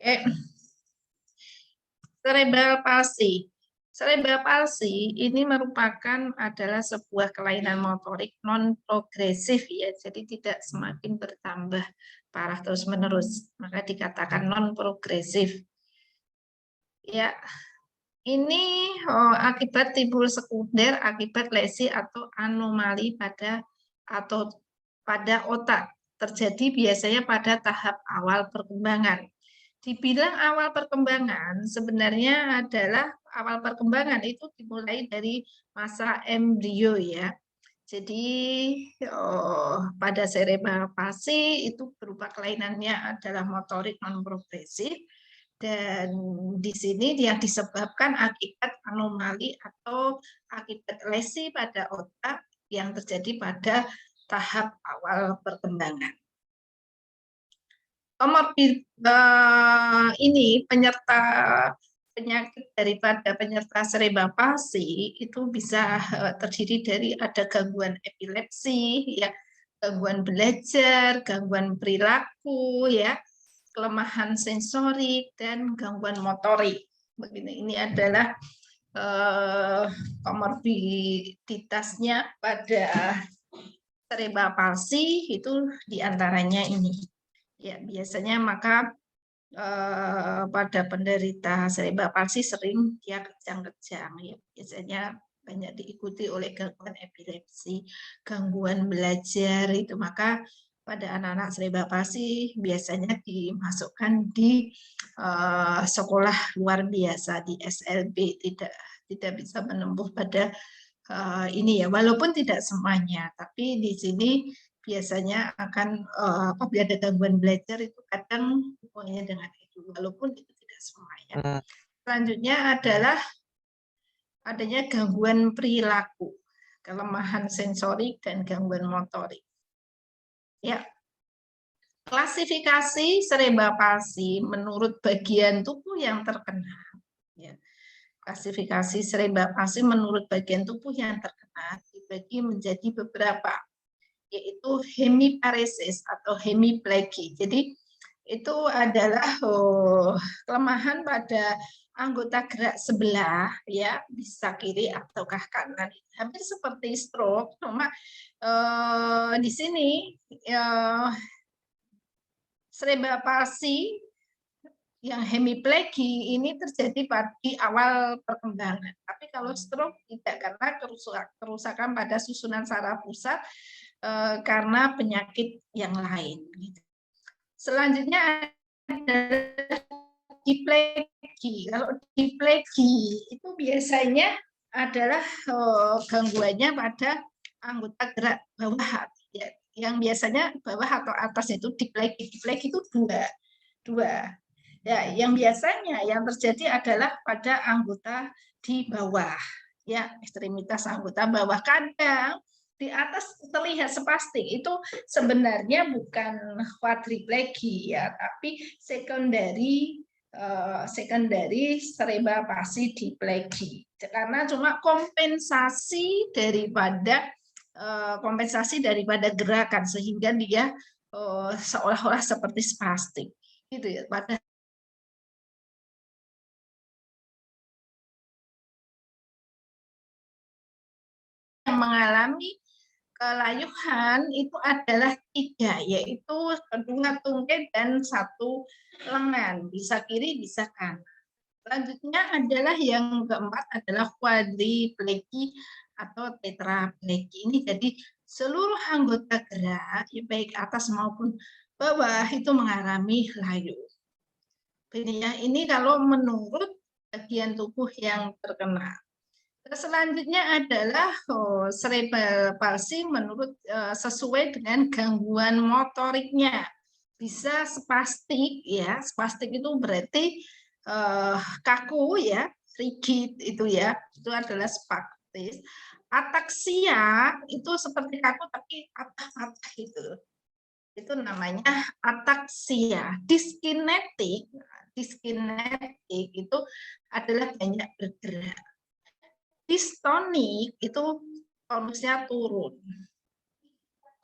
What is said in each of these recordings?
Ya. Cerebral palsy. Cerebral palsy ini adalah sebuah kelainan motorik non progresif ya, jadi tidak semakin bertambah parah terus menerus, maka dikatakan non progresif. Ya, ini akibat timbul sekunder akibat lesi atau anomali pada otak, terjadi biasanya pada tahap awal perkembangan. Dibilang awal perkembangan, sebenarnya adalah awal perkembangan itu dimulai dari masa embrio ya. Jadi pada cerebral palsy itu berupa kelainannya adalah motorik non progresif, dan di sini dia disebabkan akibat anomali atau akibat lesi pada otak yang terjadi pada tahap awal perkembangan. Komorbid ini penyakit daripada penyerta cerebral palsy itu bisa terdiri dari ada gangguan epilepsi, ya, gangguan belajar, gangguan perilaku, ya, kelemahan sensorik dan gangguan motorik. Begini, ini adalah komorbiditasnya pada cerebral palsy, itu diantaranya ini. Ya, biasanya maka pada penderita cerebral palsy sering dia kejang-kejang, ya. Biasanya banyak diikuti oleh gangguan epilepsi, gangguan belajar itu, maka pada anak-anak cerebral palsy biasanya dimasukkan di sekolah luar biasa di SLB, tidak bisa menembus pada ini ya, walaupun tidak semuanya, tapi di sini biasanya akan apabila ada gangguan belajar itu kadang hubungannya dengan itu, walaupun itu tidak semuanya. Selanjutnya adalah adanya gangguan perilaku, kelemahan sensorik dan gangguan motorik. Ya, klasifikasi cerebral palsy menurut bagian tubuh yang terkena. Ya. Klasifikasi cerebral palsy menurut bagian tubuh yang terkena dibagi menjadi beberapa, yaitu hemiparesis atau hemiplegia. Jadi itu adalah kelemahan pada anggota gerak sebelah, ya, bisa kiri ataukah kanan, hampir seperti stroke, cuma di sini cerebral palsy yang hemiplegia ini terjadi di awal perkembangan. Tapi kalau stroke tidak, karena kerusakan pada susunan saraf pusat karena penyakit yang lain. Selanjutnya adalah diplegia. Kalau diplegia itu biasanya adalah gangguannya pada anggota gerak bawah, ya, yang biasanya bawah atau atas itu diplegia. Diplegia itu dua. Ya, yang biasanya yang terjadi adalah pada anggota di bawah, ya, ekstremitas anggota bawah. Kadang di atas terlihat spastik, itu sebenarnya bukan quadriplegia ya, tapi secondary cerebral palsy diplegia, karena cuma kompensasi daripada gerakan sehingga dia seolah-olah seperti spastik gitu ya. Pada yang mengalami kelayuhan itu adalah 3, yaitu 2 tungkai dan 1 lengan, bisa kiri bisa kanan. Selanjutnya adalah yang keempat adalah quadriplegia atau tetraplegia. Ini jadi seluruh anggota gerak baik atas maupun bawah itu mengalami layu. Ini kalau menurut bagian tubuh yang terkena. Selanjutnya adalah cerebral palsy menurut sesuai dengan gangguan motoriknya. Bisa spastik ya, spastik itu berarti kaku ya, rigid itu ya, itu adalah spastis. Ataksia itu seperti kaku tapi patah-patah itu namanya ataksia. Diskinetik itu adalah banyak bergerak. Distonik itu tonusnya turun.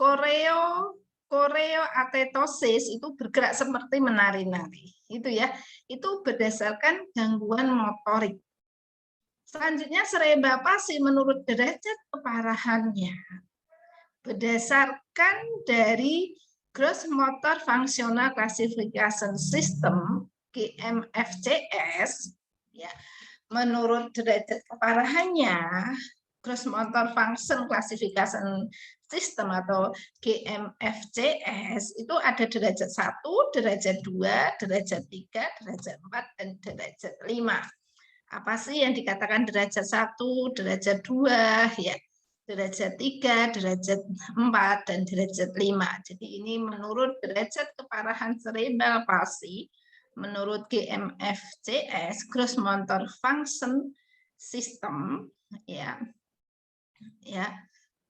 koreoatetosis itu bergerak seperti menari-nari. Itu ya. Itu berdasarkan gangguan motorik. Selanjutnya serebapasi menurut derajat keparahannya berdasarkan dari Gross Motor Functional Classification System GMFCS ya. Menurut derajat keparahannya Gross Motor Function Classification System atau GMFCS itu ada derajat 1, derajat 2, derajat 3, derajat 4 dan derajat 5. Apa sih yang dikatakan derajat 1, derajat 2 ya? Derajat 3, derajat 4 dan derajat 5. Jadi ini menurut derajat keparahan cerebral palsy menurut GMFCS Gross Motor Function System ya.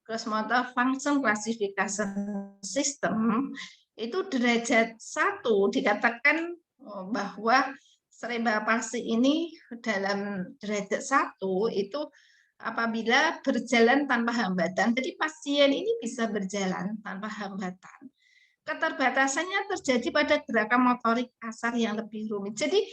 Gross Motor Function Classification System itu derajat 1 dikatakan bahwa cerebral palsy ini dalam derajat 1 itu apabila berjalan tanpa hambatan. Jadi pasien ini bisa berjalan tanpa hambatan. Keterbatasannya terjadi pada gerakan motorik kasar yang lebih rumit. Jadi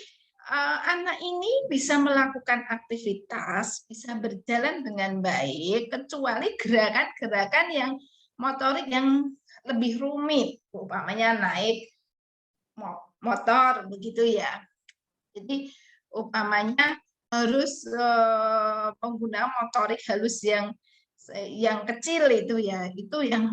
anak ini bisa melakukan aktivitas, bisa berjalan dengan baik, kecuali gerakan-gerakan yang motorik yang lebih rumit, umpamanya naik motor, begitu ya. Jadi umpamanya harus menggunakan motorik halus yang kecil itu ya, itu yang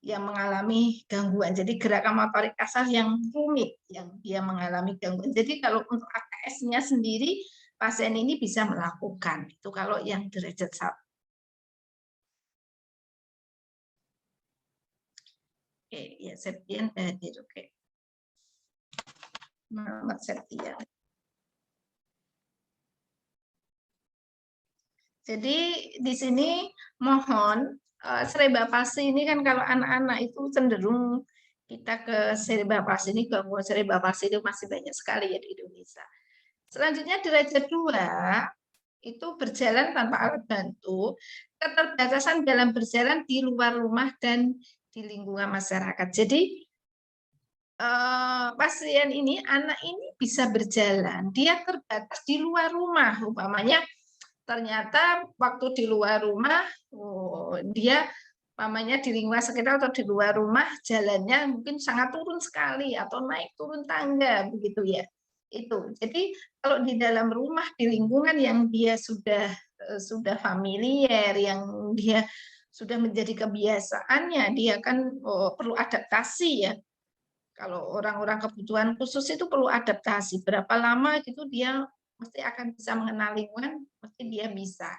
mengalami gangguan. Jadi gerakan motorik kasar yang rumit yang dia mengalami gangguan. Jadi kalau untuk AKS-nya sendiri pasien ini bisa melakukan. Itu kalau yang derajat 1. Oke, ya Septian hadir. Oke. Muhammad Septian. Jadi di sini mohon cerebral palsy ini kan kalau anak-anak itu cenderung kita ke cerebral palsy ini, gangguan cerebral palsy itu masih banyak sekali ya di Indonesia. Selanjutnya derajat 2 itu berjalan tanpa alat bantu, keterbatasan dalam berjalan di luar rumah dan di lingkungan masyarakat. Jadi pasien ini, anak ini bisa berjalan, dia terbatas di luar rumah, umpamanya ternyata waktu di luar rumah dia umpamanya di lingkungan sekitar atau di luar rumah jalannya mungkin sangat turun sekali atau naik turun tangga begitu ya. Itu. Jadi kalau di dalam rumah di lingkungan yang dia sudah familiar, yang dia sudah menjadi kebiasaannya, dia kan perlu adaptasi ya. Kalau orang-orang kebutuhan khusus itu perlu adaptasi. Berapa lama gitu dia mesti akan bisa mengenal lingkungan, mesti dia bisa.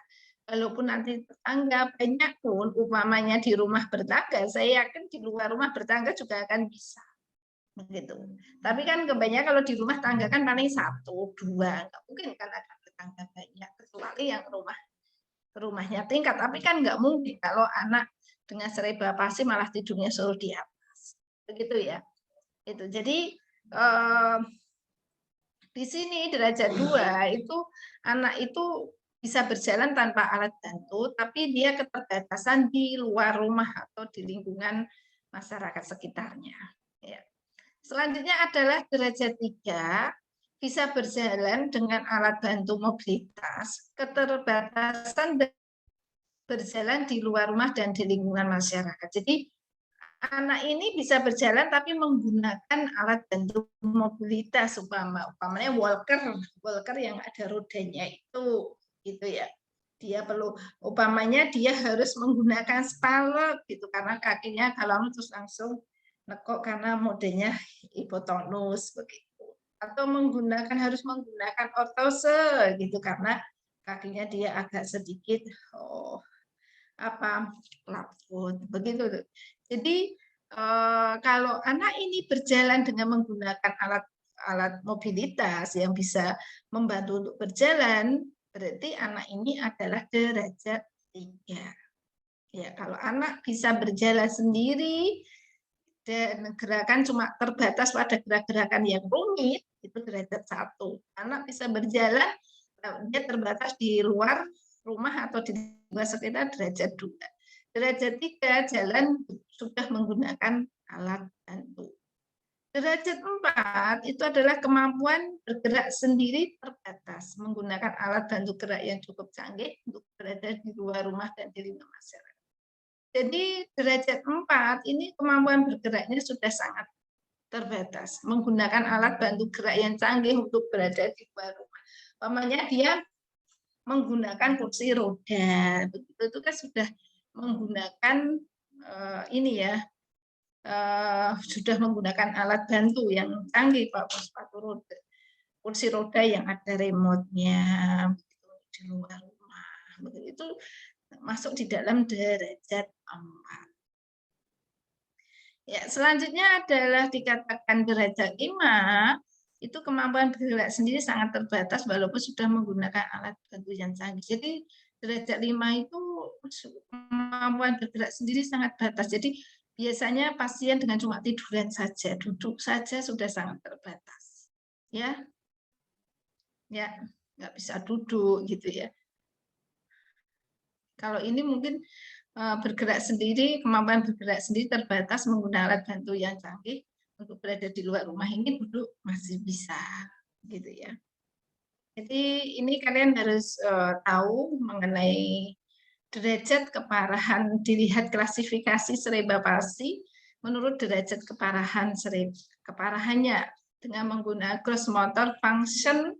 Walaupun nanti tetangga banyak pun, umpamanya di rumah bertangga, saya yakin di luar rumah bertangga juga akan bisa. Begitu. Tapi kan kebanyakan kalau di rumah tangga kan paling 1, 2, nggak mungkin kan ada tetangga banyak, kecuali yang rumahnya tingkat. Tapi kan nggak mungkin kalau anak dengan cerebral palsy malah tidurnya suruh di atas. Begitu ya. Itu. Jadi di sini derajat 2 itu anak itu bisa berjalan tanpa alat bantu, tapi dia keterbatasan di luar rumah atau di lingkungan masyarakat sekitarnya. Ya. Selanjutnya adalah derajat 3, bisa berjalan dengan alat bantu mobilitas, keterbatasan berjalan di luar rumah dan di lingkungan masyarakat. Jadi anak ini bisa berjalan tapi menggunakan alat bantu mobilitas umpamanya walker yang ada rodanya itu gitu ya. Dia perlu umpamanya dia harus menggunakan spalot gitu karena kakinya kalau terus langsung nekuk karena modenya hipotonus begitu. Atau harus menggunakan ortose gitu karena kakinya dia agak sedikit laput begitu. Jadi kalau anak ini berjalan dengan menggunakan alat mobilitas yang bisa membantu untuk berjalan, berarti anak ini adalah derajat 3. Ya, kalau anak bisa berjalan sendiri dan gerakan cuma terbatas pada gerak-gerakan yang rumit, itu derajat 1. Anak bisa berjalan, dia terbatas di luar rumah atau di sekitar derajat 2. Derajat 3 jalan sudah menggunakan alat bantu. Derajat 4 itu adalah kemampuan bergerak sendiri terbatas menggunakan alat bantu gerak yang cukup canggih untuk berada di luar rumah dan di lingkungan masyarakat. Jadi derajat 4 ini kemampuan bergeraknya sudah sangat terbatas menggunakan alat bantu gerak yang canggih untuk berada di luar rumah. Umpamanya dia menggunakan kursi roda, begitu itu kan sudah menggunakan ini ya, sudah menggunakan alat bantu yang canggih, Pak, sepatu roda, kursi roda yang ada remote-nya di luar rumah. Itu masuk di dalam derajat 4. Ya, selanjutnya adalah dikatakan derajat 5, itu kemampuan bergerak sendiri sangat terbatas walaupun sudah menggunakan alat bantu yang canggih. Jadi derajat 5 itu kemampuan bergerak sendiri sangat terbatas. Jadi biasanya pasien dengan cuma tiduran saja, duduk saja sudah sangat terbatas. Ya, ya, nggak bisa duduk gitu ya. Kalau ini mungkin bergerak sendiri, kemampuan bergerak sendiri terbatas menggunakan alat bantu yang canggih untuk berada di luar rumah, ini duduk masih bisa gitu ya. Jadi ini kalian harus tahu mengenai derajat keparahan, dilihat klasifikasi Sereba palsi menurut derajat keparahannya dengan menggunakan gross motor function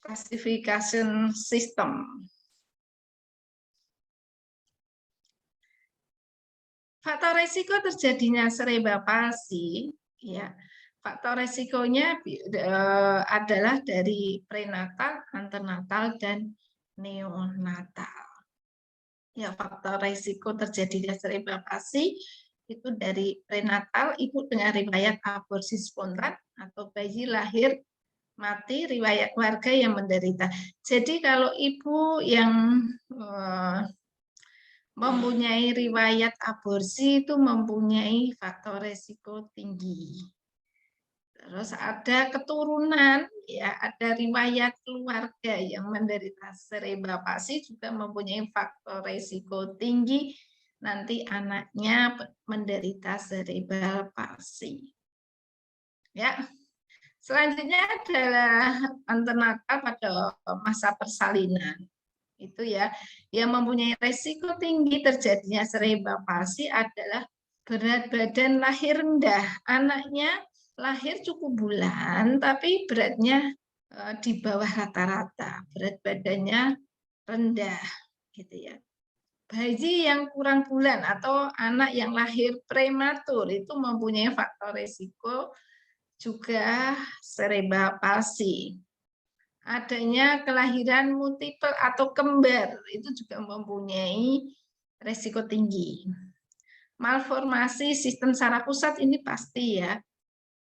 classification system. Faktor resiko terjadinya Sereba palsi, ya, faktor resikonya adalah dari prenatal, antenatal, dan neonatal. Ya, faktor resiko terjadinya Sereba palsi itu dari prenatal, ibu dengan riwayat aborsi spontan atau bayi lahir mati, riwayat keluarga yang menderita. Jadi kalau ibu yang mempunyai riwayat aborsi itu mempunyai faktor resiko tinggi. Terus ada keturunan, ya, ada riwayat keluarga yang menderita Sereba palsi juga mempunyai faktor resiko tinggi nanti anaknya menderita Cerebral palsy. Ya. Selanjutnya adalah antenatal pada masa persalinan. Itu ya, yang mempunyai resiko tinggi terjadinya Cerebral palsy adalah berat badan lahir rendah. Anaknya lahir cukup bulan, tapi beratnya di bawah rata-rata, berat badannya rendah, gitu ya. Bayi yang kurang bulan atau anak yang lahir prematur itu mempunyai faktor risiko juga Cerebral palsy. Adanya kelahiran multiple atau kembar itu juga mempunyai risiko tinggi. Malformasi sistem saraf pusat ini pasti ya.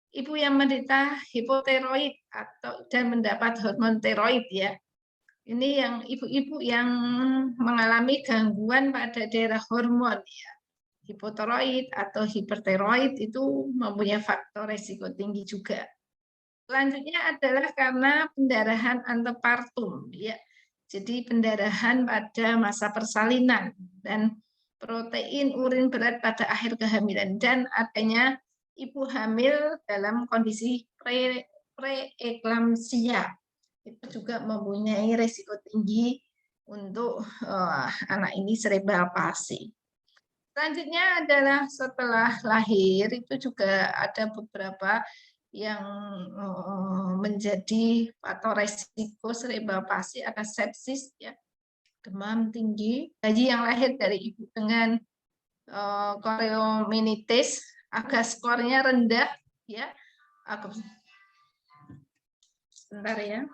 Ibu yang menderita hipotiroid atau dan mendapat hormon tiroid ya. Ini yang ibu-ibu yang mengalami gangguan pada daerah hormon ya. Hipotiroid atau hipertiroid itu mempunyai faktor risiko tinggi juga. Selanjutnya adalah karena pendarahan antepartum ya. Jadi pendarahan pada masa persalinan dan protein urin berat pada akhir kehamilan dan adanya ibu hamil dalam kondisi preeklamsia itu juga mempunyai risiko tinggi untuk anak ini Cerebral palsy. Selanjutnya adalah setelah lahir itu juga ada beberapa yang menjadi faktor resiko Cerebral palsy, ada sepsis ya, demam tinggi, bayi yang lahir dari ibu dengan chorioamnitis agak skornya rendah ya, sebentar ya.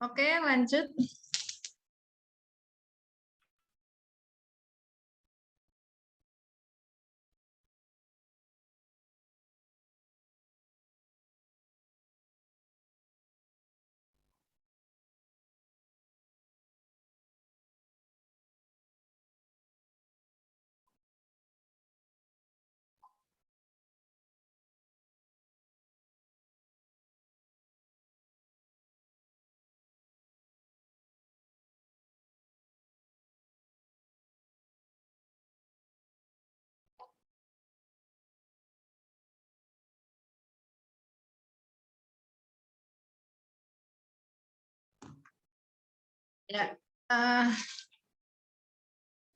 Oke, lanjut. Ya,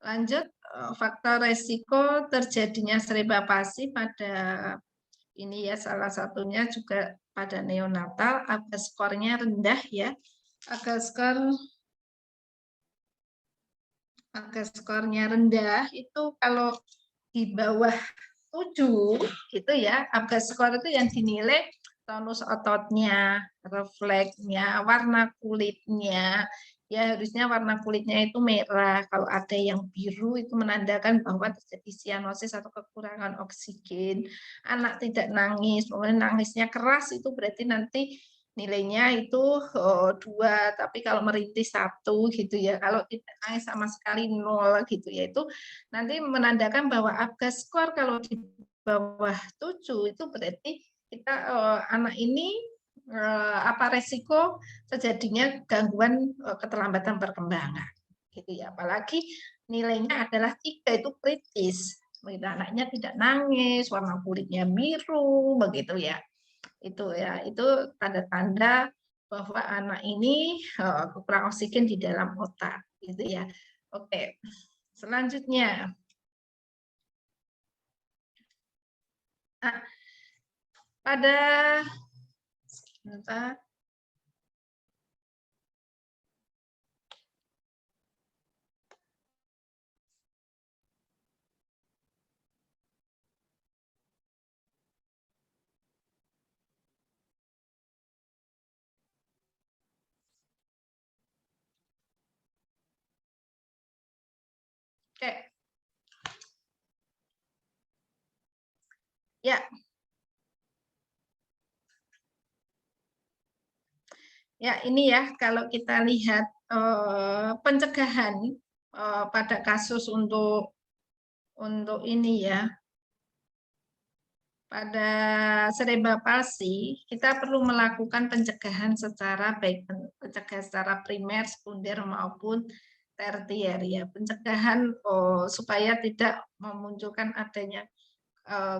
lanjut, faktor resiko terjadinya cerebral-palsy pada ini ya, salah satunya juga pada neonatal, agar skornya rendah ya, agar skornya rendah itu kalau di bawah 7 gitu ya, agar skor itu yang dinilai tonus ototnya, refleksnya, warna kulitnya. Ya harusnya warna kulitnya itu merah. Kalau ada yang biru itu menandakan bahwa terjadi sianosis atau kekurangan oksigen. Anak tidak nangis, kemudian nangisnya keras itu berarti nanti nilainya itu 2, tapi kalau merintih 1 gitu ya. Kalau tidak nangis sama sekali 0 gitu ya, itu nanti menandakan bahwa ABGAS skor kalau di bawah 7 itu berarti kita anak ini apa resiko terjadinya gangguan keterlambatan perkembangan gitu ya, apalagi nilainya adalah 3 itu kritis, anaknya tidak nangis, warna kulitnya biru begitu ya, itu tanda-tanda bahwa anak ini kurang oksigen di dalam otak gitu ya. Oke, selanjutnya pada sebentar. Oke. Ya. Ya, ini ya kalau kita lihat pencegahan pada kasus untuk ini ya, pada cerebral palsy kita perlu melakukan pencegahan secara baik pencegahan secara primer, sekunder maupun tertier ya. Pencegahan supaya tidak memunculkan adanya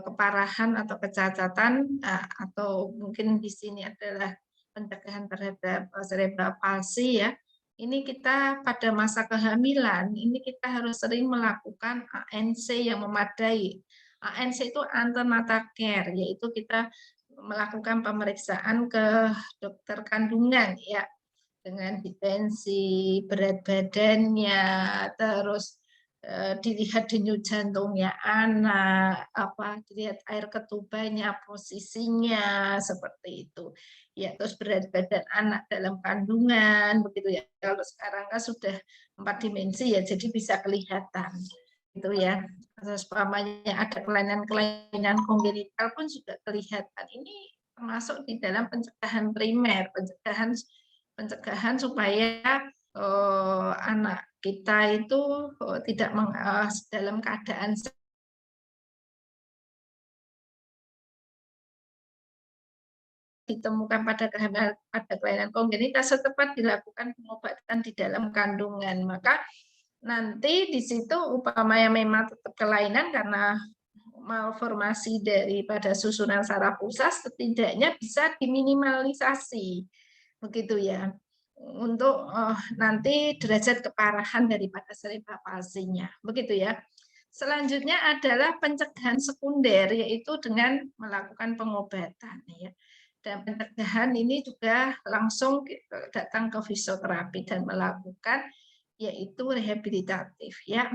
keparahan atau kecacatan atau mungkin di sini adalah pencegahan terhadap cerebral palsy ya. Ini kita pada masa kehamilan ini kita harus sering melakukan ANC yang memadai. ANC itu antenatal care, yaitu kita melakukan pemeriksaan ke dokter kandungan ya, dengan dimensi berat badannya, terus dilihat denyut jantungnya anak, dilihat air ketubanya, posisinya seperti itu. Ya, terus berat badan anak dalam kandungan begitu ya. Kalau sekarang kan sudah 4 dimensi ya, jadi bisa kelihatan itu ya. Terus umpamanya ada kelainan-kelainan kongenital pun juga kelihatan. Ini termasuk di dalam pencegahan primer, pencegahan supaya anak kita itu tidak dalam keadaan ditemukan pada kelainan kongenital setepat dilakukan pengobatan di dalam kandungan. Maka nanti di situ upamanya memang tetap kelainan karena malformasi daripada susunan saraf pusat, setidaknya bisa diminimalisasi begitu ya, untuk nanti derajat keparahan daripada cerebral palsy-nya begitu ya. Selanjutnya adalah pencegahan sekunder, yaitu dengan melakukan pengobatan ya. Dan pencegahan ini juga langsung datang ke fisioterapi dan melakukan yaitu rehabilitatif ya.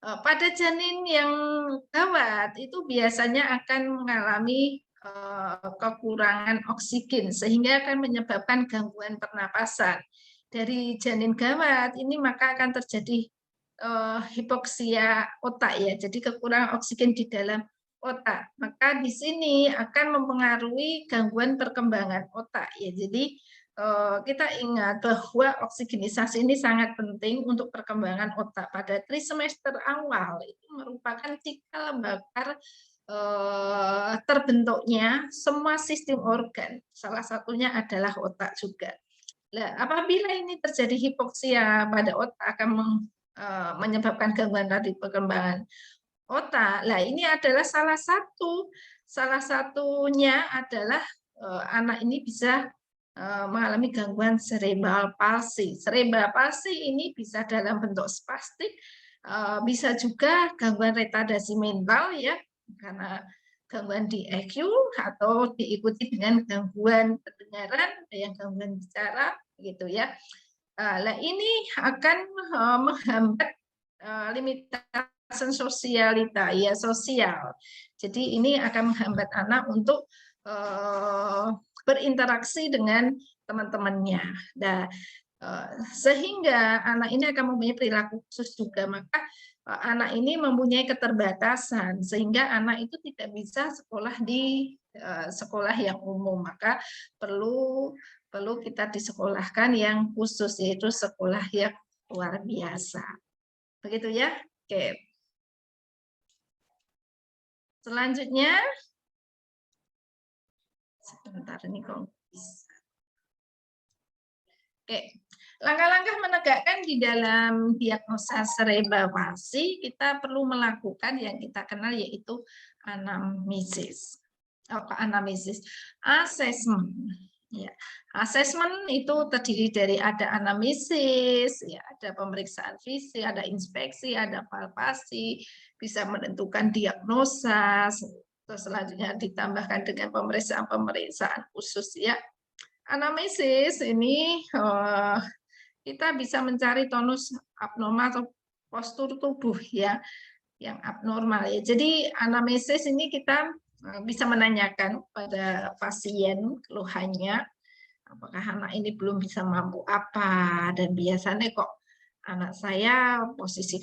Pada janin yang gawat itu biasanya akan mengalami kekurangan oksigen sehingga akan menyebabkan gangguan pernapasan. Dari janin gawat ini maka akan terjadi hipoksia otak ya, jadi kekurangan oksigen di dalam otak. Maka di sini akan mempengaruhi gangguan perkembangan otak ya. Jadi kita ingat bahwa oksigenisasi ini sangat penting untuk perkembangan otak. Pada trimester awal itu merupakan cikal bakal terbentuknya semua sistem organ. Salah satunya adalah otak juga. Nah, apabila ini terjadi hipoksia pada otak akan menyebabkan gangguan tadi perkembangan otak. Nah, ini adalah salah satunya adalah anak ini bisa mengalami gangguan cerebral palsy. Cerebral palsy ini bisa dalam bentuk spastik, bisa juga gangguan retardasi mental ya, karena gangguan di EQ atau diikuti dengan gangguan pendengaran, yang gangguan bicara gitu ya. Nah, ini akan menghambat limitasi sosialita ya, sosial. Jadi ini akan menghambat anak untuk berinteraksi dengan teman-temannya. Nah, sehingga anak ini akan mempunyai perilaku khusus juga, maka anak ini mempunyai keterbatasan sehingga anak itu tidak bisa sekolah di sekolah yang umum, maka perlu kita disekolahkan yang khusus, yaitu sekolah yang luar biasa. Begitu ya. Oke. Selanjutnya, sebentar ini kok bisa. Oke. Langkah-langkah menegakkan di dalam diagnosa cerebral palsy, kita perlu melakukan yang kita kenal yaitu anamnesis. Anamnesis, assessment. Ya, assessment itu terdiri dari ada anamnesis, ya, ada pemeriksaan fisik, ada inspeksi, ada palpasi, bisa menentukan diagnosa, terus selanjutnya ditambahkan dengan pemeriksaan khusus ya. Anamnesis ini kita bisa mencari tonus abnormal atau postur tubuh ya yang abnormal ya. Jadi anamnesis ini kita bisa menanyakan pada pasien keluhannya, apakah anak ini belum bisa mampu apa, dan biasanya kok anak saya posisi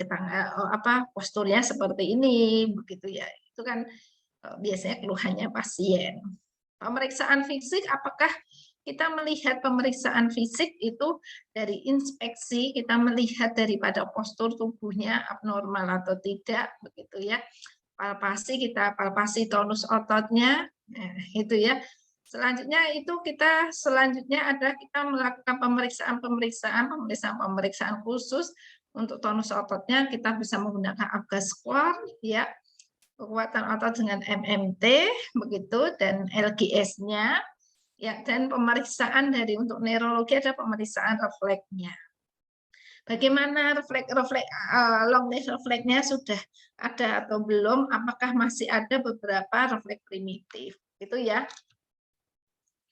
posturnya seperti ini begitu ya. Itu kan biasanya keluhannya pasien. Pemeriksaan fisik, apakah kita melihat pemeriksaan fisik itu dari inspeksi, kita melihat daripada postur tubuhnya abnormal atau tidak begitu ya. Palpasi, kita palpasi tonus ototnya, nah, itu ya. Selanjutnya ada kita melakukan pemeriksaan khusus untuk tonus ototnya. Kita bisa menggunakan Apgar squat ya, kekuatan otot dengan MMT begitu, dan LGS-nya ya, dan pemeriksaan untuk neurologi ada pemeriksaan refleksnya. Bagaimana long neck refleksnya sudah ada atau belum? Apakah masih ada beberapa refleks primitif? Itu ya.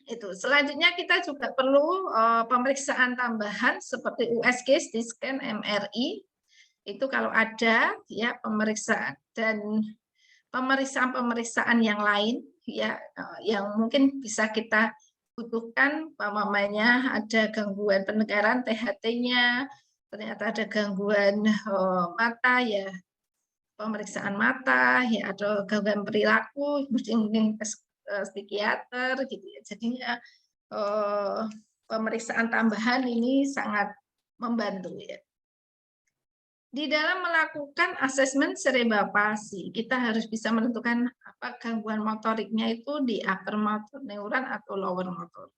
Itu. Selanjutnya kita juga perlu pemeriksaan tambahan seperti USG, CT scan, MRI. Itu kalau ada ya pemeriksaan, dan pemeriksaan yang lain ya yang mungkin bisa kita butuhkan, umpamanya ada gangguan pendengaran THT-nya, ternyata ada gangguan mata ya, pemeriksaan mata ya, atau gangguan perilaku mungkin ke psikiater gitu ya. Jadinya pemeriksaan tambahan ini sangat membantu ya. Di dalam melakukan asesmen cerebral palsy, kita harus bisa menentukan apa gangguan motoriknya itu di upper motor neuron atau lower motor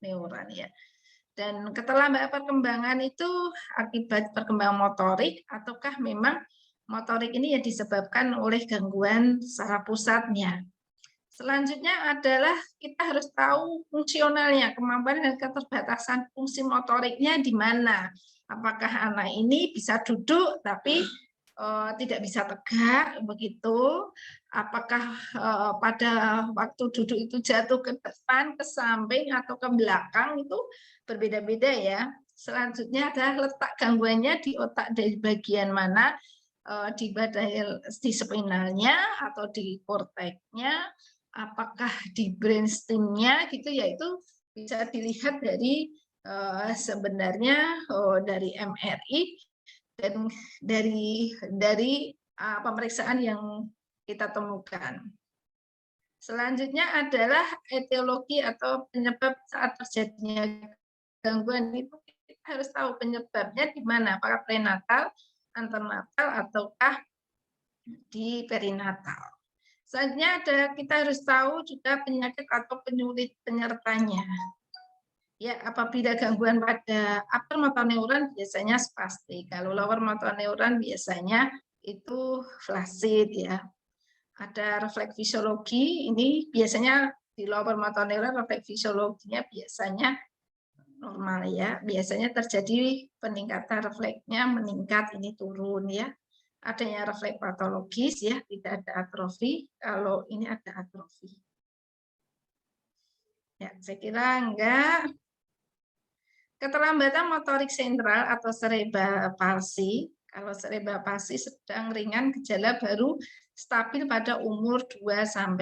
neuron ya. Dan keterlambatan perkembangan itu akibat perkembangan motorik ataukah memang motorik ini ya disebabkan oleh gangguan saraf pusatnya. Selanjutnya adalah kita harus tahu fungsionalnya, kemampuan dan keterbatasan fungsi motoriknya di mana. Apakah anak ini bisa duduk tapi tidak bisa tegak begitu? Apakah pada waktu duduk itu jatuh ke depan, ke samping atau ke belakang, itu berbeda-beda ya. Selanjutnya adalah letak gangguannya di otak dari bagian mana, di spinalnya atau di korteksnya, apakah di brainstem-nya gitu ya, itu bisa dilihat dari sebenarnya dari MRI dan dari pemeriksaan yang kita temukan. Selanjutnya adalah etiologi atau penyebab saat terjadinya gangguan itu kita harus tahu penyebabnya di mana, apakah prenatal, antenatal, ataukah di perinatal. Selanjutnya kita harus tahu juga penyakit atau penyulit penyertanya. Ya, apabila gangguan pada upper motor neuron biasanya spastik. Kalau lower motor neuron biasanya itu flasid ya. Ada refleks fisiologi, ini biasanya di lower motor neuron refleks fisiologinya biasanya normal ya. Biasanya terjadi peningkatan refleksnya meningkat, ini turun ya. Adanya refleks patologis ya, tidak ada atrofi. Kalau ini ada atrofi. Ya, saya kira enggak. Keterlambatan motorik sentral atau cerebral palsy, kalau cerebral palsy sedang ringan, gejala baru stabil pada umur 2-3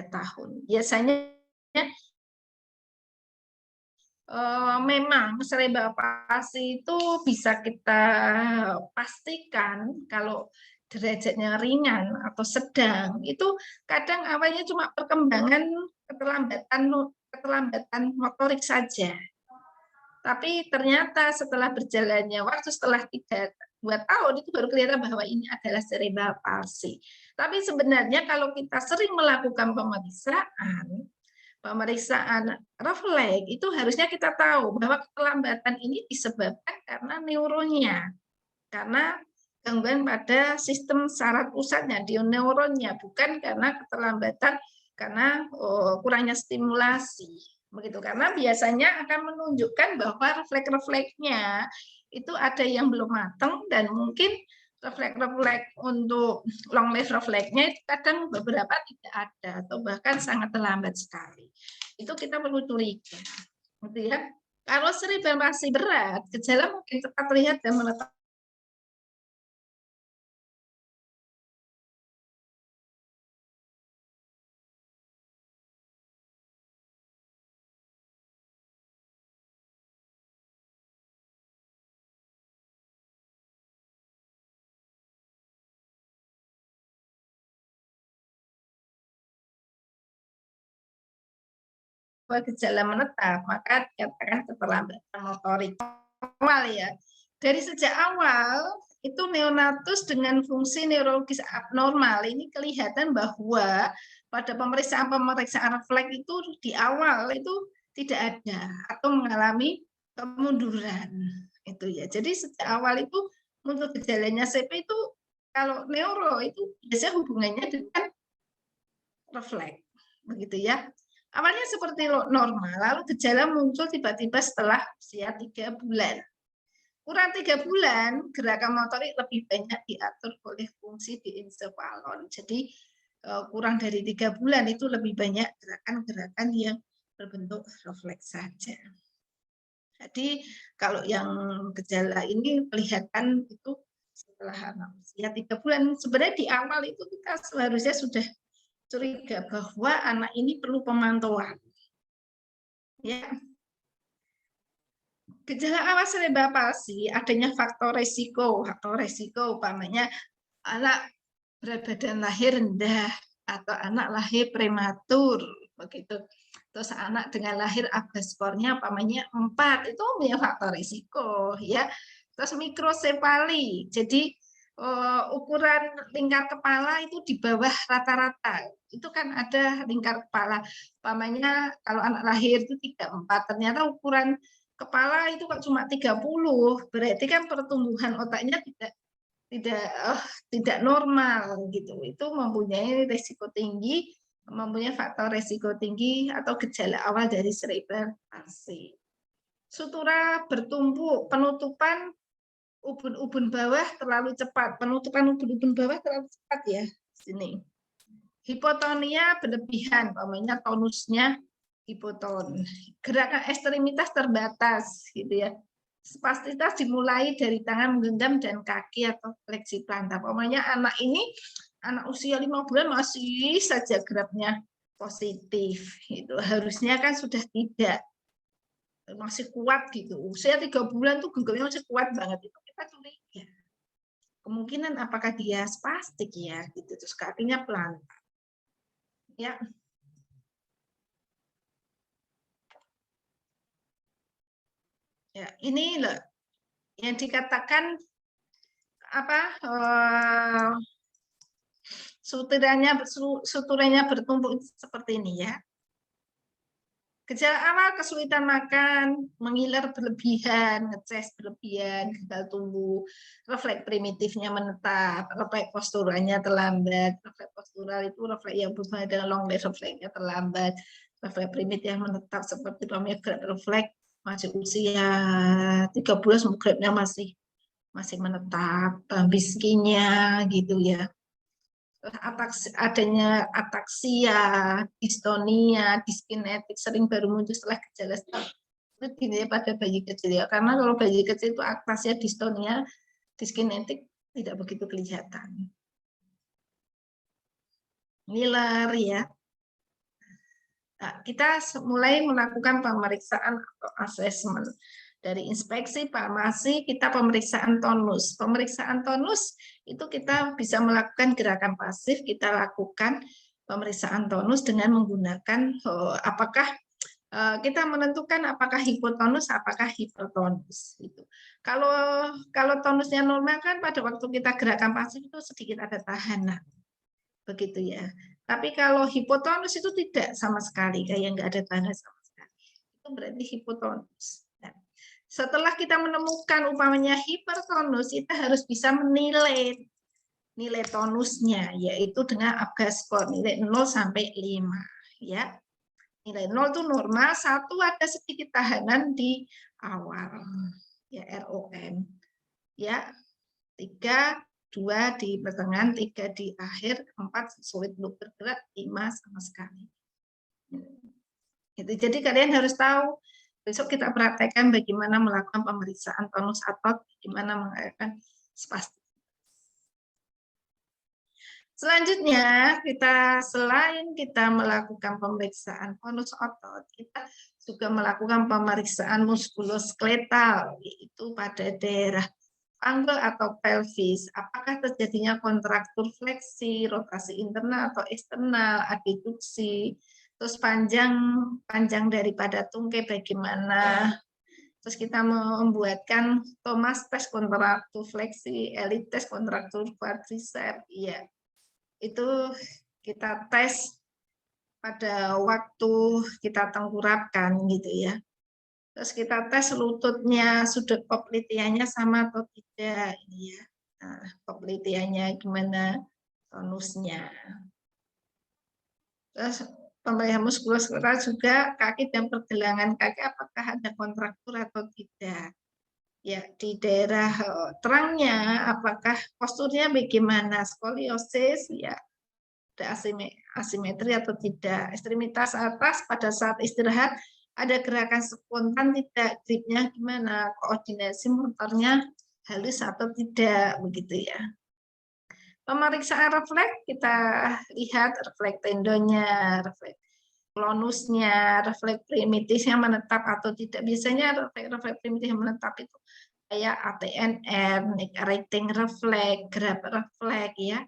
tahun. Biasanya memang cerebral palsy itu bisa kita pastikan kalau derajatnya ringan atau sedang, itu kadang awalnya cuma perkembangan keterlambatan motorik saja. Tapi ternyata setelah berjalannya waktu, setelah 2 tahun, itu baru kelihatan bahwa ini adalah cerebral palsy. Tapi sebenarnya kalau kita sering melakukan pemeriksaan refleks, itu harusnya kita tahu bahwa keterlambatan ini disebabkan karena neuronnya. Karena gangguan pada sistem saraf pusatnya, di neuronnya, bukan karena keterlambatan karena kurangnya stimulasi. Begitu, karena biasanya akan menunjukkan bahwa refleks-refleksnya itu ada yang belum matang, dan mungkin refleks-refleks untuk long life refleksnya itu kadang beberapa tidak ada atau bahkan sangat terlambat sekali. Itu kita perlu curiga, gitu ya. Kalau cerebral palsy berat, gejala mungkin cepat terlihat dan menetap. Gejala menetap, maka dikatakan keterlambatan motorik awal ya. Dari sejak awal itu neonatus dengan fungsi neurologis abnormal ini kelihatan bahwa pada pemeriksaan refleks itu di awal itu tidak ada atau mengalami kemunduran itu ya. Jadi sejak awal itu muncul gejalanya CP itu, kalau neuro itu biasanya hubungannya dengan refleks, begitu ya. Awalnya seperti normal, lalu gejala muncul tiba-tiba setelah usia 3 bulan. Kurang 3 bulan, gerakan motorik lebih banyak diatur oleh fungsi di encephalon. Jadi kurang dari 3 bulan itu lebih banyak gerakan-gerakan yang berbentuk refleks saja. Jadi kalau yang gejala ini kelihatan itu setelah usia 3 bulan. Sebenarnya di awal itu kita seharusnya sudah curiga bahwa anak ini perlu pemantauan. Ya. Gejala awal cerebral palsy adanya faktor resiko umpamanya anak berat badan lahir rendah atau anak lahir prematur begitu. Terus anak dengan lahir ABA skornya umpamanya 4, itu punya faktor risiko ya. Terus mikrosefali. Jadi ukuran lingkar kepala itu di bawah rata-rata. Itu kan ada lingkar kepala. Umpamanya kalau anak lahir itu 34, ternyata ukuran kepala itu kok cuma 30. Berarti kan pertumbuhan otaknya tidak normal gitu. Itu mempunyai risiko tinggi, mempunyai faktor risiko tinggi atau gejala awal dari cerebral palsy. Sutura bertumpuk, penutupan ubun-ubun bawah terlalu cepat. Penutupan ubun-ubun bawah terlalu cepat ya. Sini. Hipotonia berlebihan, umpamanya tonusnya hipoton. Gerakan ekstremitas terbatas gitu ya. Spasitas dimulai dari tangan menggenggam dan kaki atau fleksi plantar. Umpamanya anak ini anak usia 5 bulan masih saja geraknya positif. Itu harusnya kan sudah tidak, masih kuat gitu. Usia 3 bulan tuh genggamnya masih kuat banget, itu kita curiga. Kemungkinan apakah dia spastik ya gitu, terus kakinya pelan. Ya. Ya, ini loh yang dikatakan apa, suturannya bertumpuk seperti ini ya. Gejala awal kesulitan makan, mengiler berlebihan, ngeces berlebihan, gagal tumbuh, refleks primitifnya menetap, refleks posturalnya terlambat. Refleks postural itu refleks yang berhubungan dengan long leg refleksnya terlambat. Refleks primitif yang menetap seperti pemigrad refleks masih usia 3 bulan, grabnya masih menetap, biskinya gitu ya. Adanya ataksia, distonia, diskinetik sering baru muncul setelah gejala itu dinilai pada bayi kecil ya, karena kalau bayi kecil itu ataksia, distonia, diskinetik tidak begitu kelihatan. Ngiler ya. Nah, kita mulai melakukan pemeriksaan atau asesmen. Dari inspeksi farmasi kita pemeriksaan tonus. Pemeriksaan tonus itu kita bisa melakukan gerakan pasif, kita lakukan pemeriksaan tonus dengan menggunakan apakah kita menentukan apakah hipotonus, apakah hipertonus. Gitu. Kalau tonusnya normal kan pada waktu kita gerakan pasif itu sedikit ada tahanan, begitu ya. Tapi kalau hipotonus itu tidak sama sekali, kayak nggak ada tahanan sama sekali. Itu berarti hipotonus. Setelah kita menemukan umpamanya hipertonus, kita harus bisa menilai nilai tonusnya, yaitu dengan Apgar skor nilai 0 sampai 5 ya. Nilai 0 itu normal, 1 ada sedikit tahanan di awal ya, ROM ya, 3 2 di pertengahan, 3 di akhir, 4 sulit untuk bergerak, 5 sama sekali. Jadi kalian harus tahu. Besok kita praktekkan bagaimana melakukan pemeriksaan tonus otot, bagaimana menggunakan spastik. Selanjutnya, selain kita melakukan pemeriksaan tonus otot, kita juga melakukan pemeriksaan muskuloskeletal, yaitu pada daerah panggul atau pelvis. Apakah terjadinya kontraktur fleksi, rotasi internal atau eksternal, adduksi, terus panjang daripada tungkai bagaimana. Terus kita membuatkan Thomas tes kontraktur fleksi, Elite tes kontraktur quadriceps. Iya. Itu kita tes pada waktu kita tengkurapkan gitu ya. Terus kita tes lututnya, sudut popliteanya sama atau tidak ini ya. Nah, popliteanya gimana, tonusnya. Terus pemeriksaan muskuloskeletal juga kaki dan pergelangan kaki apakah ada kontraktur atau tidak. Ya, di daerah terangnya apakah posturnya bagaimana, skoliosis ya, ada asimetri atau tidak. Ekstremitas atas pada saat istirahat ada gerakan spontan tidak, gripnya gimana, koordinasi motornya halus atau tidak, begitu ya. Pemeriksaan refleks kita lihat refleks tendonnya, refleks klonusnya, refleks primitifnya menetap atau tidak. Biasanya refleks primitif yang menetap itu kayak ATNR, rating refleks, grab refleks ya.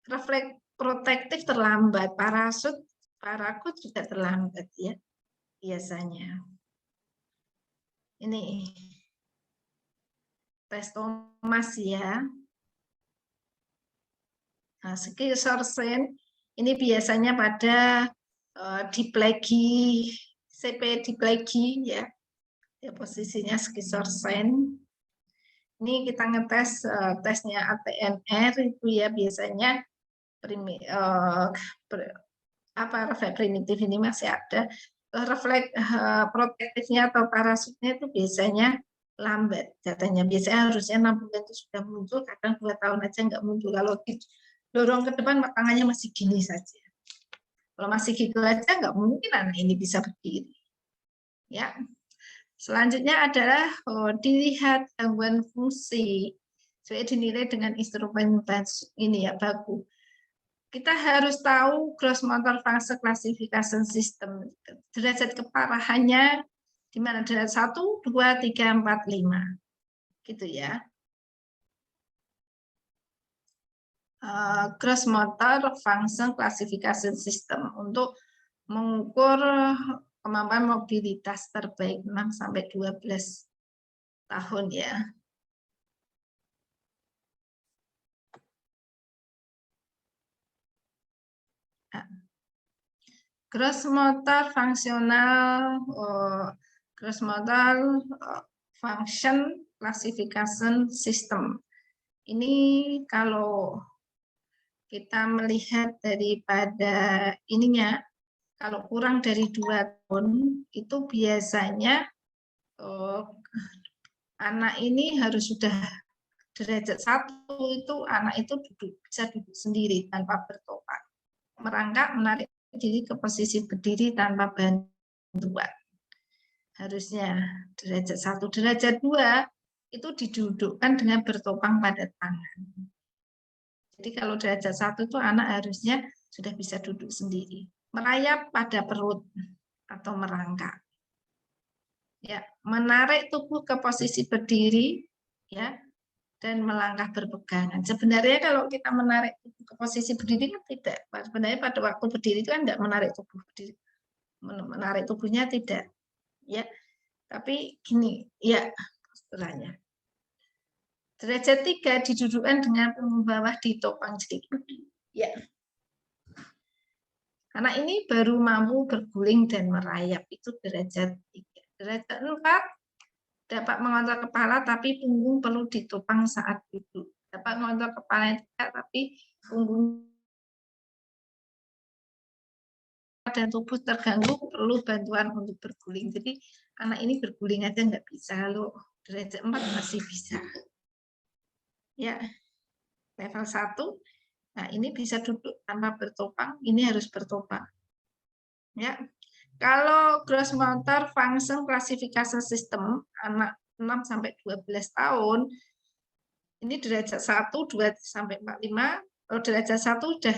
Refleks protektif terlambat, parakut juga terlambat ya biasanya. Ini tes Thomas ya. Nah, Skizorsen ini biasanya pada diplegi, CP diplegi ya. Ya posisinya Skizorsen. Ini kita ngetes tesnya ATNR itu ya biasanya refleks primitif ini masih ada. Refleks protektifnya atau parasutnya itu biasanya lambat katanya. Biasanya harusnya 6 bulan itu sudah muncul, kadang 2 tahun aja nggak muncul. Kalau dorong ke depan tangannya masih gini saja. Kalau masih gitu aja nggak mungkin anak ini bisa berdiri. Ya. Selanjutnya adalah dilihat gangguan fungsi. Saya dinilai dengan instrumen ini ya, baku. kita harus tahu gross motor function classification system. Derajat keparahannya di mana derajat 1, 2, 3, 4, 5. Gitu ya. Gross motor function classification system untuk mengukur kemampuan mobilitas terbaik 6 sampai 12 tahun ya. Gross motor fungsional, gross motor function classification system. Ini kalau kita melihat daripada ininya, kalau kurang dari 2 tahun itu biasanya anak ini harus sudah derajat 1 itu anak itu bisa duduk sendiri tanpa bertopang, merangkak, menarik diri ke posisi berdiri tanpa bantuan. Harusnya derajat 1, derajat 2 itu didudukkan dengan bertopang pada tangan. Jadi kalau derajat 1 itu anak harusnya sudah bisa duduk sendiri, merayap pada perut atau merangkak. Ya, menarik tubuh ke posisi berdiri ya, dan melangkah berpegangan. Sebenarnya kalau kita menarik tubuh ke posisi berdiri kan tidak. Sebenarnya pada waktu berdiri itu kan tidak menarik tubuh berdiri. Menarik tubuhnya tidak. Ya. Tapi gini, ya posturanya. Derajat 3 didudukkan dengan punggung bawah ditopang sedikit. Ya. Anak ini baru mampu berguling dan merayap, itu derajat 3. Derajat 4 dapat mengontrol kepala tapi punggung perlu ditopang saat duduk. Dapat mengontrol kepala tidak tapi punggung dan tubuh terganggu perlu bantuan untuk berguling. Jadi anak ini berguling aja nggak bisa, loh. Derajat 4 masih bisa. Ya, level 1. Nah, ini bisa duduk tanpa bertopang, ini harus bertopang. Ya. Kalau gross motor function classification system anak 6 sampai 12 tahun ini derajat 1, 2 sampai 45. Kalau derajat 1 sudah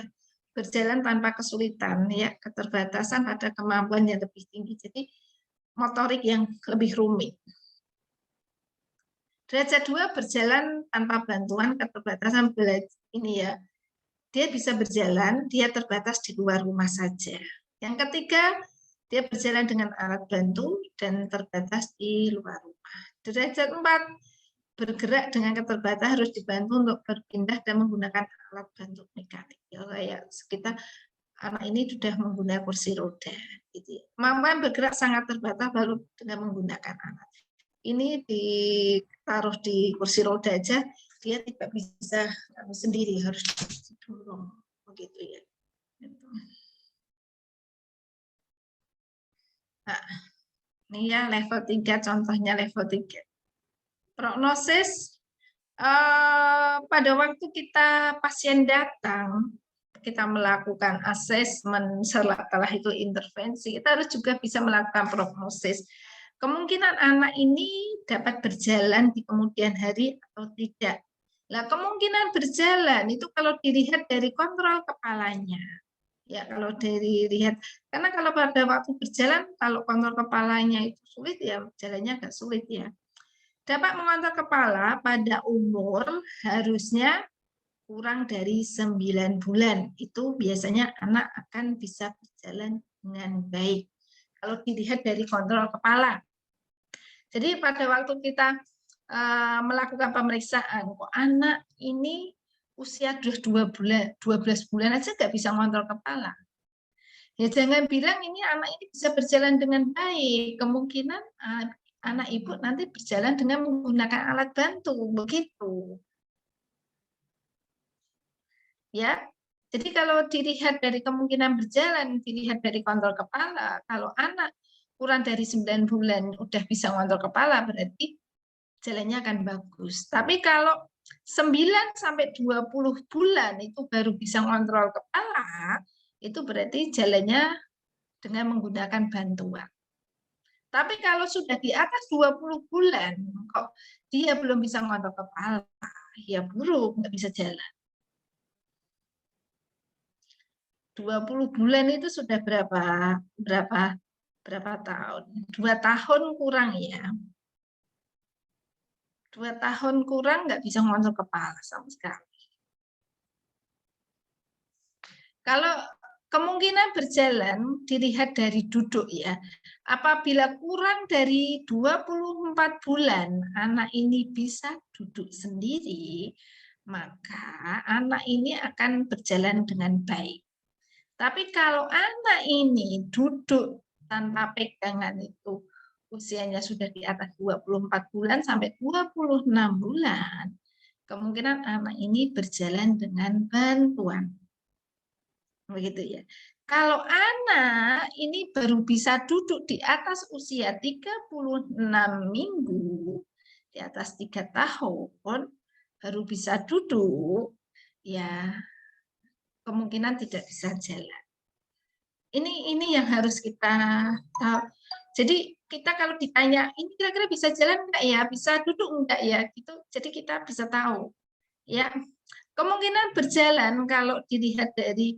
berjalan tanpa kesulitan ya, keterbatasan pada kemampuan yang lebih tinggi. Jadi motorik yang lebih rumit. Derajat 2 berjalan tanpa bantuan, keterbatasan belajar ini ya. Dia bisa berjalan, dia terbatas di luar rumah saja. Yang ketiga, dia berjalan dengan alat bantu dan terbatas di luar rumah. Derajat 4, bergerak dengan keterbatasan harus dibantu untuk berpindah dan menggunakan alat bantu mekanik. Ya, kayak kita anak ini sudah menggunakan kursi roda. Gitu. Kemampuan bergerak sangat terbatas baru dengan menggunakan alat. Ini ditaruh di kursi roda aja, dia tidak bisa sendiri, harus didorong begitu ya. Nah, ini ya level 3, contohnya level 3. Prognosis pada waktu kita pasien datang, kita melakukan asesmen, setelah itu intervensi, kita harus juga bisa melakukan prognosis. Kemungkinan anak ini dapat berjalan di kemudian hari atau tidak. Nah, kemungkinan berjalan itu kalau dilihat dari kontrol kepalanya. Ya, kalau dilihat, karena kalau pada waktu berjalan, kalau kontrol kepalanya itu sulit, ya jalannya agak sulit ya. Dapat mengontrol kepala pada umur harusnya kurang dari 9 bulan. Itu biasanya anak akan bisa berjalan dengan baik. Kalau dilihat dari kontrol kepala. Jadi pada waktu kita melakukan pemeriksaan, kok anak ini usia 12 bulan aja nggak bisa mengontrol kepala. Ya jangan bilang ini anak ini bisa berjalan dengan baik. Kemungkinan anak ibu nanti berjalan dengan menggunakan alat bantu, begitu. Ya, jadi kalau dilihat dari kemungkinan berjalan, dilihat dari kontrol kepala, kalau anak kurang dari 9 bulan udah bisa ngontrol kepala, berarti jalannya akan bagus. Tapi kalau 9 sampai 20 bulan itu baru bisa ngontrol kepala, itu berarti jalannya dengan menggunakan bantuan. Tapi kalau sudah di atas 20 bulan, kok dia belum bisa ngontrol kepala, ya buruk, nggak bisa jalan. 20 bulan itu sudah berapa tahun? 2 tahun kurang ya. 2 tahun kurang nggak bisa ngontrol kepala sama sekali. Kalau kemungkinan berjalan dilihat dari duduk ya. Apabila kurang dari 24 bulan anak ini bisa duduk sendiri, maka anak ini akan berjalan dengan baik. Tapi kalau anak ini duduk tanpa pegangan itu usianya sudah di atas 24 bulan sampai 26 bulan, kemungkinan anak ini berjalan dengan bantuan. Begitu ya. Kalau anak ini baru bisa duduk di atas usia 36 minggu, di atas 3 tahun, baru bisa duduk, ya kemungkinan tidak bisa jalan. Ini yang harus kita tahu. Jadi kita kalau ditanya, ini kira-kira bisa jalan enggak ya, bisa duduk enggak ya, gitu. Jadi kita bisa tahu. Ya, kemungkinan berjalan kalau dilihat dari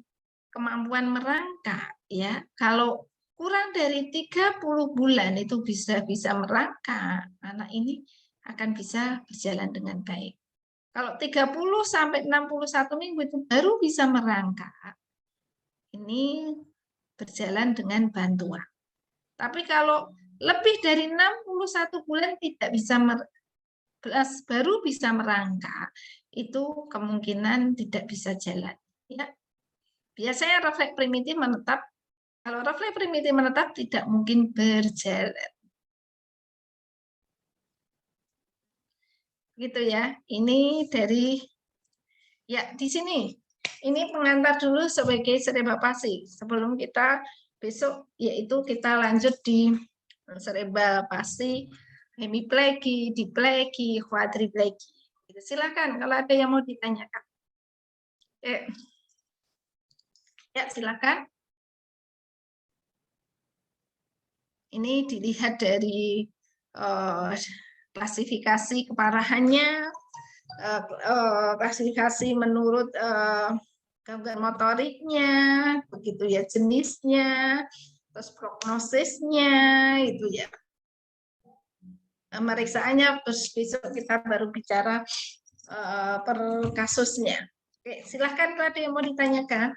kemampuan merangkak, ya. Kalau kurang dari 30 bulan itu bisa merangkak, anak ini akan bisa berjalan dengan baik. Kalau 30 sampai 61 minggu itu baru bisa merangkak. Ini berjalan dengan bantuan. Tapi kalau lebih dari 61 bulan tidak bisa baru bisa merangkak, itu kemungkinan tidak bisa jalan. Ya. Biasanya refleks primitif menetap. Kalau refleks primitif menetap tidak mungkin berjalan. Gitu ya. Ini dari ya di sini. Ini pengantar dulu sebagai sereba pasi sebelum kita besok yaitu kita lanjut di sereba pasi, hemiplegi, diplegi, quadriplegi. Silakan kalau ada yang mau ditanyakan. Ya, silakan. Ini dilihat dari klasifikasi keparahannya, klasifikasi menurut gangguan motoriknya, begitu ya, jenisnya, terus prognosisnya, itu ya. Pemeriksaannya terus besok kita baru bicara per kasusnya. Oke, silahkan kalau ada yang mau ditanyakan.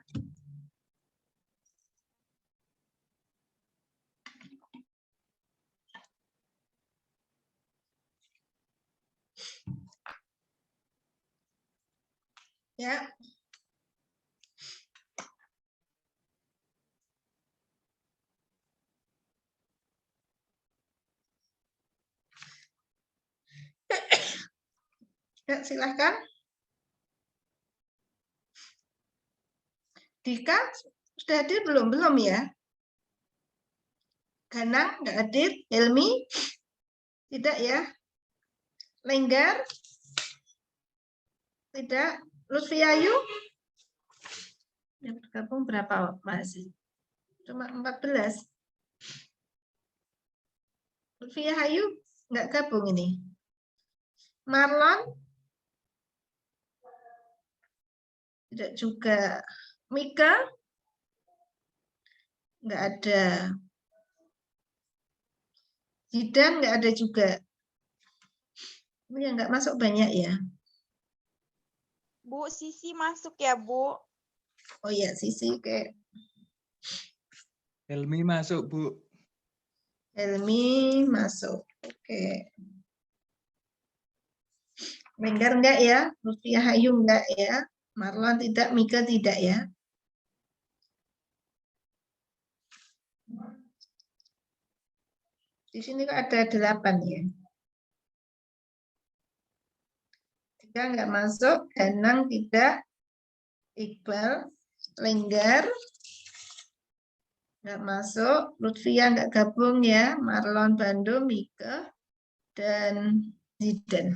Ya. Ya, silahkan. Dika sudah hadir belum? Belum ya? Ganang nggak hadir? Helmi? Tidak ya? Lenggar? Tidak? Lutfiayu? Yang bergabung berapa masih? Cuma 14. Lutfia Hayu nggak gabung ini. Marlon? Tidak juga. Mika? Nggak ada. Zidan nggak ada juga. Yang nggak masuk banyak ya. Bu, Sisi masuk ya, Bu. Oh ya, Sisi kayak. Helmi masuk, Bu. Helmi masuk. Oke. Lenggar enggak ya? Lutfia Hayu enggak ya? Marlon tidak, Mika tidak ya? Di sini kok ada 8 ya. 3 enggak masuk, Danang tidak, Iqbal, Lenggar enggak masuk, Lutfia enggak gabung ya, Marlon Bandung, Mika, dan Zidan.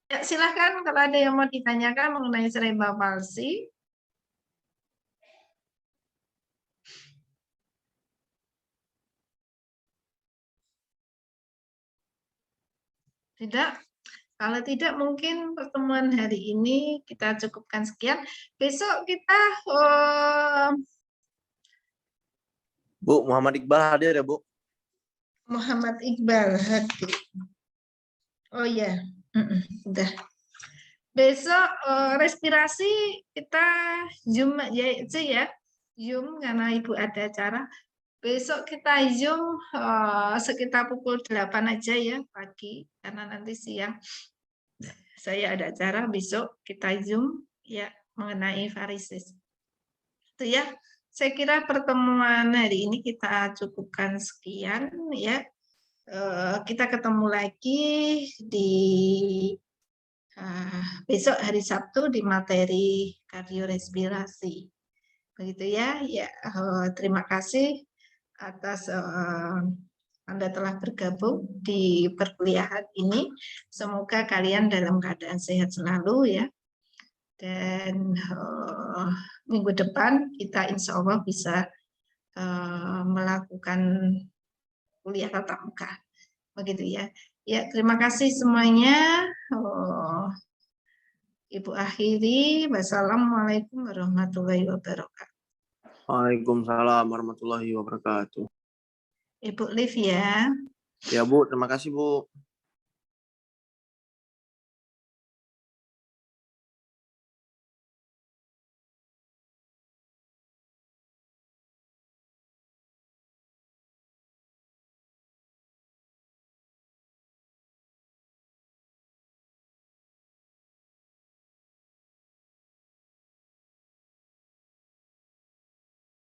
Ya, silahkan kalau ada yang mau ditanyakan mengenai cerebral palsy. Tidak? Kalau tidak mungkin pertemuan hari ini kita cukupkan sekian. Besok kita Bu, Muhammad Iqbal hadir ya, Bu? Muhammad Iqbal hadir. Oh ya, udah. Besok respirasi kita Zoom aja ya. Zoom karena Ibu ada acara. Besok kita Zoom sekitar pukul 8 aja ya pagi. Karena nanti siang saya ada acara, besok kita Zoom ya mengenai varises. Itu ya. Saya kira pertemuan hari ini kita cukupkan sekian ya. Kita ketemu lagi di besok hari Sabtu di materi kardiorespirasi. Begitu ya. Ya, terima kasih atas Anda telah bergabung di perkuliahan ini. Semoga kalian dalam keadaan sehat selalu ya. Dan minggu depan kita insya Allah bisa melakukan kuliah tatap muka. Begitu ya. Ya, terima kasih semuanya. Ibu akhiri. Wassalamualaikum warahmatullahi wabarakatuh. Waalaikumsalam warahmatullahi wabarakatuh. Ibu Liv ya. Ya, Bu. Terima kasih, Bu.